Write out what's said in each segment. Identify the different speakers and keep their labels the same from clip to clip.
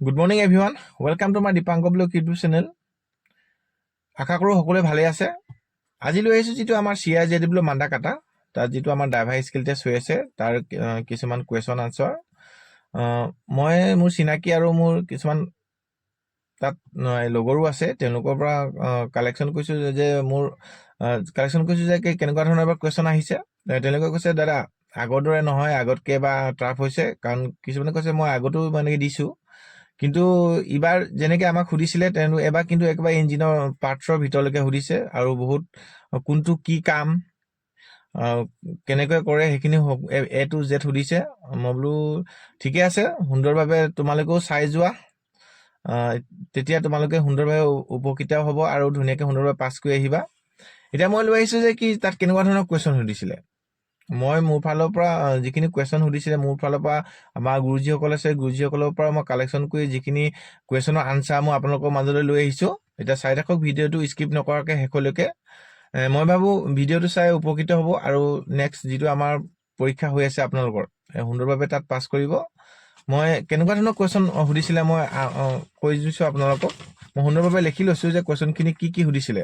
Speaker 1: Good morning everyone. Welcome to my Dipankar Blog YouTube channel. আশা কৰোঁ সকলোৱে ভালে আছে। আজি লৈ আহিছোঁ যিটো আমাৰ CIJW মান্দা কাটা তাত যিটো আমাৰ ড্ৰাইভাৰ স্কিল টেষ্ট হৈ আছে তাৰ কিছুমান কুৱেশ্যন আনসাৰ মই মোৰ চিনাকি আৰু মোৰ কিছুমান তাত লগৰো আছে তেওঁলোকৰ পৰা কালেকশ্যন কৰিছোঁ যে মোৰ কালেকশ্যন কৰিছোঁ যে কেনেকুৱা ধৰণৰ কুৱেশ্যন আহিছে। তেওঁলোকে কৈছে দাদা আগৰ দৰে নহয়, আগতকৈ বা টাফ হৈছে, কাৰণ কিছুমানে কৈছে মই আগতো মানে দিছোঁ কিন্তু ইবাৰ যেনেকৈ আমাক সুধিছিলে এবাৰ কিন্তু একেবাৰে ইঞ্জিনৰ পাৰ্টছৰ ভিতৰলৈকে সুধিছে আৰু বহুত কোনটো কি কাম কেনেকৈ কৰে সেইখিনি A to Z সুধিছে। মই বোলো ঠিকে আছে, সুন্দৰভাৱে তোমালোকেও চাই যোৱা, তেতিয়া তোমালোকে সুন্দৰভাৱে উপকৃত হ'ব আৰু ধুনীয়াকৈ সুন্দৰভাৱে পাছ কৰি আহিবা। এতিয়া মই লৈ আহিছোঁ যে কি তাত কেনেকুৱা ধৰণৰ কুৱেশ্যন সুধিছিলে। মই মোৰ ফালৰ পৰা যিখিনি কুৱেশ্যন সুধিছিলে মোৰ ফালৰ পৰা আমাৰ গুৰুজীসকল আছে, গুৰুজীসকলৰ পৰা মই কালেকশ্যন কৰি যিখিনি কুৱেশ্যনৰ আনচাৰ মই আপোনালোকৰ মাজলৈ লৈ আহিছোঁ। এতিয়া চাই থাকক ভিডিঅ'টো স্কিপ নকৰাকৈ শেষলৈকে। মই ভাবোঁ ভিডিঅ'টো চাই উপকৃত হ'ব আৰু নেক্সট যিটো আমাৰ পৰীক্ষা হৈ আছে আপোনালোকৰ সুন্দৰভাৱে তাত পাছ কৰিব। মই কেনেকুৱা ধৰণৰ কুৱেশ্যন সুধিছিলে মই কৈ দিছোঁ আপোনালোকক। মই সুন্দৰভাৱে লিখি লৈছোঁ যে কুৱেশ্যনখিনি কি সুধিছিলে,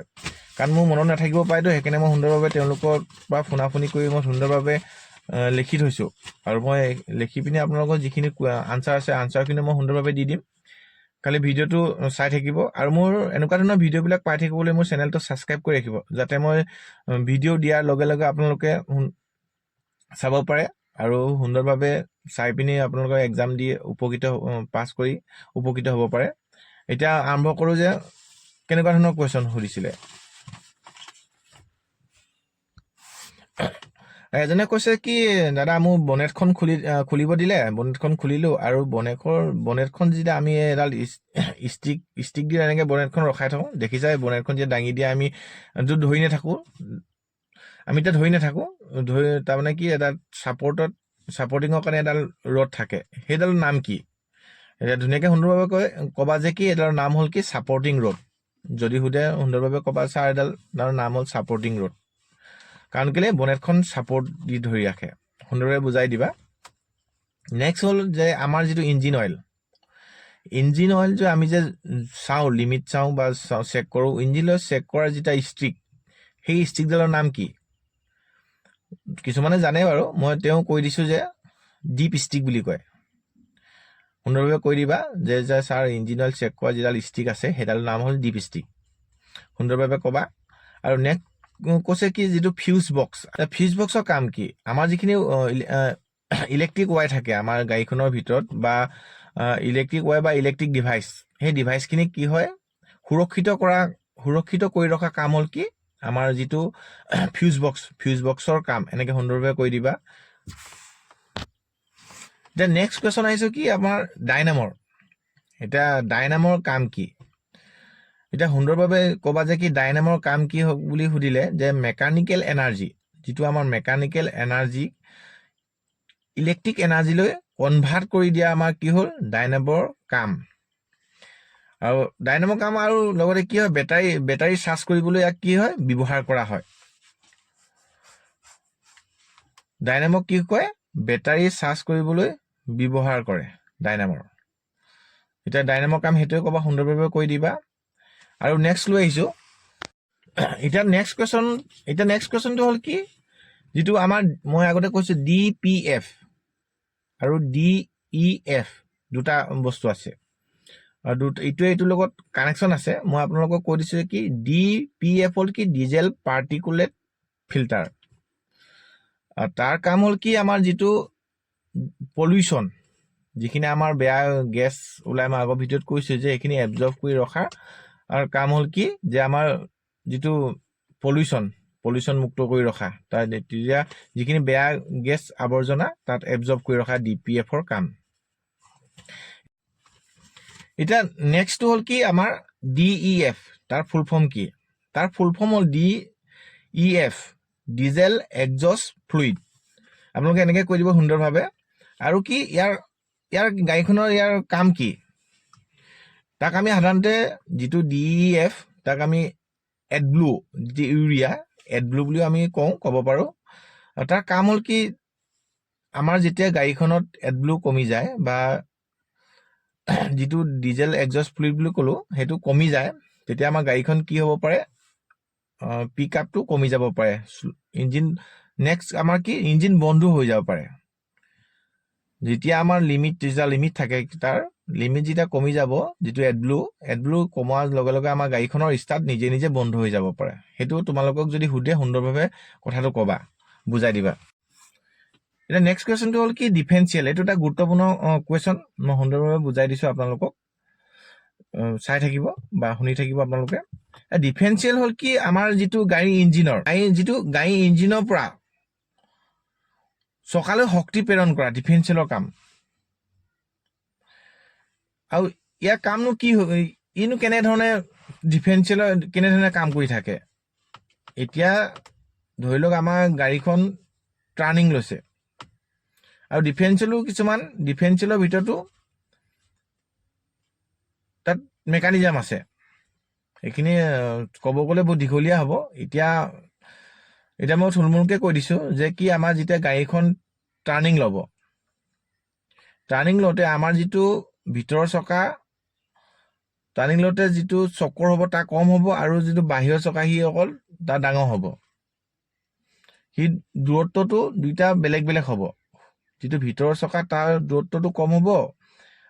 Speaker 1: কাৰণ মোৰ মনত নাথাকিব পাৰেতো, সেইকাৰণে মই সুন্দৰভাৱে তেওঁলোকৰ পৰা ফোনাফোনি কৰি মই সুন্দৰভাৱে লিখি থৈছোঁ আৰু মই লিখি পিনি আপোনালোকৰ যিখিনি আনচাৰ আছে আনচাৰখিনি মই সুন্দৰভাৱে দি দিম। খালি ভিডিঅ'টো চাই থাকিব আৰু মোৰ এনেকুৱা ধৰণৰ ভিডিঅ'বিলাক পাই থাকিবলৈ মোৰ চেনেলটো ছাবস্ক্ৰাইব কৰি ৰাখিব, যাতে মই ভিডিঅ' দিয়াৰ লগে লগে আপোনালোকে চাব পাৰে আৰু সুন্দৰভাৱে চাই পিনি আপোনালোকৰ এক্সাম দি পাছ কৰি উপকৃত হ'ব পাৰে। এতিয়া আৰম্ভ কৰোঁ যে কেনেকুৱা ধৰণৰ কুৱেশ্যন সুধিছিলে। এজনে কৈছে কি দাদা মোৰ বনেটখন খুলিব দিলে, বনেটখন খুলিলোঁ আৰু বনেটখন যেতিয়া আমি এডাল ষ্টিক দি এনেকৈ বনেটখন ৰখাই থওঁ, দেখিছাই বনেটখন যেতিয়া দাঙি দিয়ে আমি ধৰি নাথাকোঁ, তাৰমানে কি এডাল ছাপৰ্টিঙৰ কাৰণে এডাল ৰড থাকে, সেইডালৰ নাম কি? এতিয়া ধুনীয়াকৈ সুন্দৰভাৱে ক'বা যে কি এডালৰ নাম হ'ল কি ছাপৰ্টিং ৰড। যদি সোধে সুন্দৰভাৱে ক'বা ছাৰ এডালৰ নাম হ'ল ছাপৰ্টিং ৰড, কাৰণ কেলে বনেটখন ছাপৰ্ট দি ধৰি ৰাখে। সুন্দৰভাৱে বুজাই দিবা। নেক্সট হ'ল যে আমাৰ যিটো ইঞ্জিন অইল যে আমি যে চাওঁ, লিমিট চাওঁ বা চেক কৰোঁ, ইঞ্জিন অইল চেক কৰাৰ যিটা ষ্টিক, সেই ষ্টিকডালৰ নাম কি? কিছুমানে জানে বাৰু, মই তেওঁ কৈ দিছোঁ যে ডিপ ষ্টিক বুলি কয়। সুন্দৰভাৱে কৈ দিবা যে ছাৰ ইঞ্জিন অইল চেক কৰা যিডাল ষ্টিক আছে সেইডালৰ নাম হ'ল ডিপ ষ্টিক, সুন্দৰভাৱে ক'বা। আৰু নেক্সট কৈছে কি যিটো ফিউজ বক্সৰ কাম কি? আমাৰ যিখিনি ইলেক্ট্ৰিক ৱায়াৰ থাকে আমাৰ গাড়ীখনৰ ভিতৰত বা ইলেক্ট্ৰিক ৱায়াৰ বা ইলেক্ট্ৰিক ডিভাইচ, সেই ডিভাইচখিনি কি হয় সুৰক্ষিত কৰি ৰখা কাম হ'ল কি আমাৰ যিটো ফিউজ বক্সৰ কাম। এনেকৈ সুন্দৰভাৱে কৈ দিবা। এতিয়া নেক্সট কুৱেশ্যন আহিছে কি আমাৰ ডাইনামৰ। এতিয়া ডাইনামৰ কাম কি? এতিয়া সুন্দৰভাৱে ক'বা যে কি ডাইনামৰ কাম কি বুলি সুধিলে যে মেকানিকেল এনাৰ্জি, যিটো আমাৰ মেকানিকেল এনাৰ্জি ইলেক্ট্ৰিক এনাৰ্জিলৈ কনভাৰ্ট কৰি দিয়া আমাৰ কি হ'ল ডাইনামৰ কাম। আৰু ডাইনামৰ কাম আৰু লগতে কি হয় বেটাৰী চাৰ্জ কৰিবলৈ ইয়াক কি হয় ব্যৱহাৰ কৰা হয়। ডাইনামক কি কয়? বেটাৰী চাৰ্জ কৰিবলৈ ব্যৱহাৰ কৰে ডাইনামৰ। এতিয়া ডাইনামৰ কাম সেইটোৱে ক'বা, সুন্দৰভাৱে কৈ দিবা। আৰু নেক্সট লৈ আহিছোঁ। এতিয়া নেক্সট কুৱেশ্যনটো হ'ল কি যিটো আমাৰ মই আগতে কৈছোঁ DPF আৰু DEF দুটা বস্তু আছে আৰু এইটোৰ লগত কানেকশ্যন আছে। মই আপোনালোকক কৈ দিছোঁ কি DPF হ'ল কি ডিজেল পাৰ্টিকুলেট ফিল্টাৰ। তাৰ কাম হ'ল কি আমাৰ যিটো পলিউশ্যন, যিখিনি আমাৰ বেয়া গেছ ওলাই, মই আগৰ ভিডিঅ'ত কৈছোঁ যে এইখিনি এবজৰ্ব কৰি ৰখাৰ আৰু কাম হ'ল কি যে আমাৰ যিটো পলিউশ্যন মুক্ত কৰি ৰখা, তেতিয়া যিখিনি বেয়া গেছ আৱৰ্জনা তাত এবজৰ্ব কৰি ৰখা DPFৰ কাম। এতিয়া নেক্সটটো হ'ল কি আমাৰ DEF। তাৰ ফুল ফৰ্ম কি? তাৰ ফুল ফৰ্ম হ'ল DEF ডিজেল এক্সজষ্ট ফ্লুইড। আপোনালোকে এনেকৈ কৈ দিব সুন্দৰভাৱে। আৰু কি ইয়াৰ গাড়ীখনৰ কাম কি? তাক আমি সাধাৰণতে যিটো DEF তাক আমি এডব্লু, যিটো ইউৰিয়া এডব্লু বুলিও আমি ক'ব পাৰোঁ। তাৰ কাম হ'ল কি আমাৰ যেতিয়া গাড়ীখনত এডব্লু কমি যায় বা যিটো ডিজেল এক্সজষ্ট ফ্লুইড বুলি ক'লো সেইটো কমি যায়, তেতিয়া আমাৰ গাড়ীখন কি হ'ব পাৰে, পিক আপটো কমি যাব পাৰে। ইঞ্জিন নেক্সট আমাৰ কি ইঞ্জিন বন্ধ হৈ যাব পাৰে। যেতিয়া আমাৰ লিমিট থাকে, তাৰ লিমিট যেতিয়া কমি যাব, যিটো এডব্লু কমোৱাৰ লগে লগে আমাৰ গাড়ীখনৰ ষ্টাৰ্ট নিজে নিজে বন্ধ হৈ যাব পাৰে। সেইটো তোমালোকক যদি সোধে সুন্দৰভাৱে কথাটো ক'বা, বুজাই দিবা। এতিয়া নেক্সট কুৱেশ্যনটো হ'ল কি ডিফেন্সিয়েল। এইটো এটা গুৰুত্বপূৰ্ণ কুৱেশ্যন, মই সুন্দৰভাৱে বুজাই দিছোঁ আপোনালোকক। চাই থাকিব বা শুনি থাকিব আপোনালোকে। ডিফেন্সিয়েল হ'ল কি আমাৰ যিটো গাড়ী ইঞ্জিনৰ পৰা চকালৈ শক্তি প্ৰেৰণ কৰা ডিফেন্সিয়েলৰ কাম। আৰু ইয়াৰ কামনো কি ইনো কেনেধৰণে কেনেধৰণে কাম কৰি থাকে। এতিয়া ধৰি লওক আমাৰ গাড়ীখন টাৰ্ণিং লৈছে, আৰু ডিফেন্সিয়েলৰ ভিতৰতো তাত মেকানিজম আছে। এইখিনি ক'ব গ'লে বহুত দীঘলীয়া হ'ব। এতিয়া মই থুলমূলকৈ কৈ দিছোঁ যে কি আমাৰ যেতিয়া গাড়ীখন টাৰ্ণিং ল'ব, টাৰ্ণিং লওঁতে আমাৰ যিটো ভিতৰৰ চকা টাৰ্ণিং লওঁতে যিটো চকৰ হ'ব তাৰ কম হ'ব, আৰু যিটো বাহিৰৰ চকা সি অকল তাৰ ডাঙৰ হ'ব। সি দূৰত্বটো দুইটা বেলেগ বেলেগ হ'ব। যিটো ভিতৰৰ চকা তাৰ দূৰত্বটো কম হ'ব,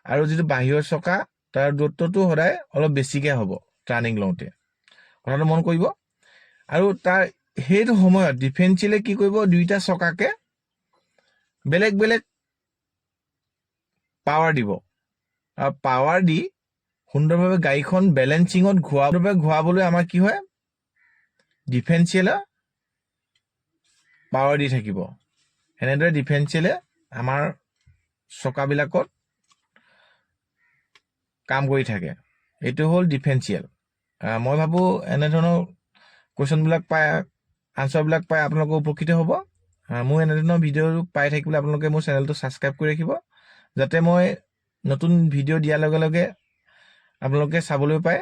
Speaker 1: আৰু যিটো বাহিৰৰ চকা তাৰ দূৰত্বটো সদায় অলপ বেছিকৈ হ'ব টাৰ্ণিং লওঁতে। কথাটো মন কৰিব। আৰু তাৰ সেইটো সময়ত ডিফেন্সিয়েলে কি কৰিব, দুইটা চকাকে বেলেগ বেলেগ পাৱাৰ দিব, আৰু পাৱাৰ দি সুন্দৰভাৱে গাড়ীখন বেলেঞ্চিঙত ঘূৰাবলৈ আমাৰ কি হয়, ডিফেন্সিয়েলে পাৱাৰ দি থাকিব। এনেদৰে ডিফেন্সিয়েলে আমাৰ চকাবিলাকত কাম কৰি থাকে। এইটো হ'ল ডিফেন্সিয়েল। মই ভাবোঁ এনেধৰণৰ কুৱেশ্যনবিলাক আনচাৰবিলাক পাই আপোনালোকে উপকৃত হ'ব। মোৰ এনেধৰণৰ ভিডিঅ' পাই থাকিবলৈ আপোনালোকে মোৰ চেনেলটো ছাবস্ক্ৰাইব কৰি ৰাখিব, যাতে মই নতুন ভিডিঅ' দিয়াৰ লগে লগে আপোনালোকে চাবলৈ পায়।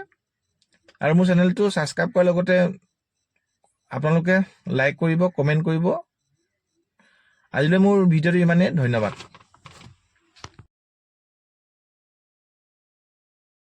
Speaker 1: আৰু মোৰ চেনেলটো ছাবস্ক্ৰাইব কৰাৰ লগতে আপোনালোকে লাইক কৰিব, কমেণ্ট কৰিব। আজিলৈ মোৰ ভিডিঅ'টো ইমানেই। ধন্যবাদ।